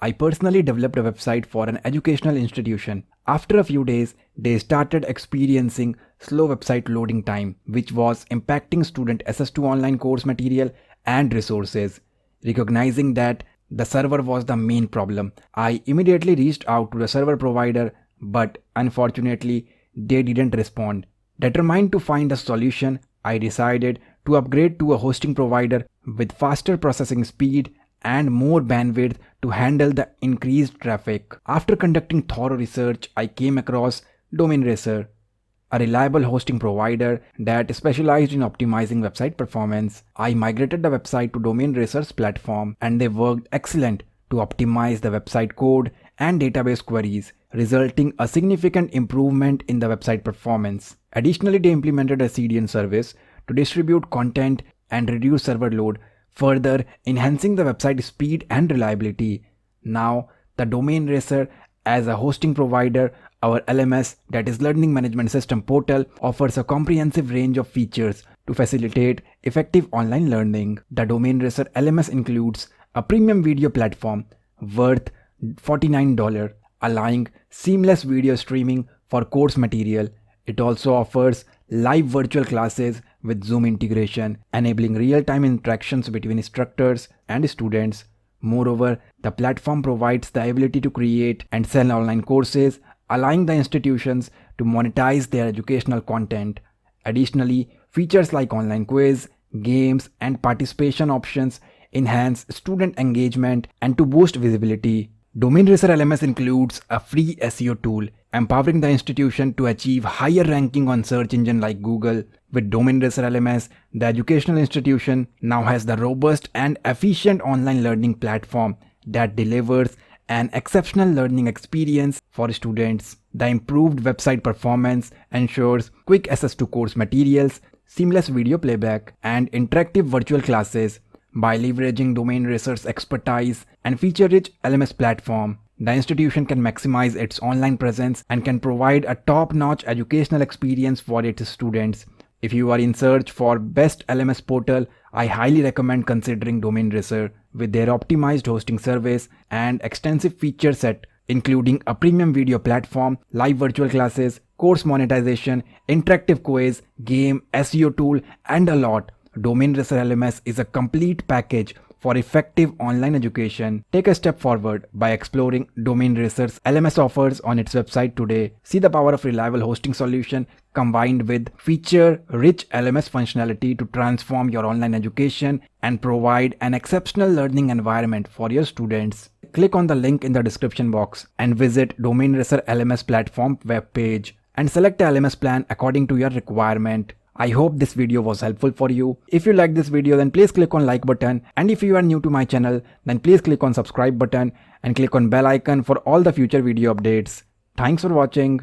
I personally developed a website for an educational institution. After a few days, they started experiencing slow website loading time, which was impacting student access to online course material and resources. Recognizing that the server was the main problem, I immediately reached out to the server provider, but unfortunately, they didn't respond. Determined to find a solution, I decided to upgrade to a hosting provider with faster processing speed and more bandwidth to handle the increased traffic. After conducting thorough research, I came across DomainRacer, a reliable hosting provider that specialized in optimizing website performance. I migrated the website to DomainRacer's platform and they worked excellent to optimize the website code and database queries, resulting a significant improvement in the website performance. Additionally, they implemented a CDN service to distribute content and reduce server load, further enhancing the website speed and reliability. Now, the DomainRacer as a hosting provider, our LMS, that is Learning Management System portal, offers a comprehensive range of features to facilitate effective online learning. The DomainRacer LMS includes a premium video platform worth $49, allowing seamless video streaming for course material. It also offers live virtual classes with Zoom integration, enabling real-time interactions between instructors and students. Moreover, the platform provides the ability to create and sell online courses, allowing the institutions to monetize their educational content. Additionally, features like online quiz, games, and participation options enhance student engagement and to boost visibility. DomainRacer LMS includes a free SEO tool, empowering the institution to achieve higher ranking on search engines like Google. With DomainRacer LMS, the educational institution now has the robust and efficient online learning platform that delivers an exceptional learning experience for students. The improved website performance ensures quick access to course materials, seamless video playback, and interactive virtual classes. By leveraging DomainRacer's expertise and feature-rich LMS platform, the institution can maximize its online presence and can provide a top-notch educational experience for its students. If you are in search for best LMS portal, I highly recommend considering DomainRacer with their optimized hosting service and extensive feature set, including a premium video platform, live virtual classes, course monetization, interactive quiz, game, SEO tool, and a lot. DomainRacer LMS is a complete package for effective online education. Take a step forward by exploring DomainRacer's LMS offers on its website today. See the power of reliable hosting solution combined with feature-rich LMS functionality to transform your online education and provide an exceptional learning environment for your students. Click on the link in the description box and visit DomainRacer LMS platform webpage and select the LMS plan according to your requirement. I hope this video was helpful for you. If you like this video, then please click on like button, and if you are new to my channel, then please click on subscribe button and click on bell icon for all the future video updates. Thanks for watching.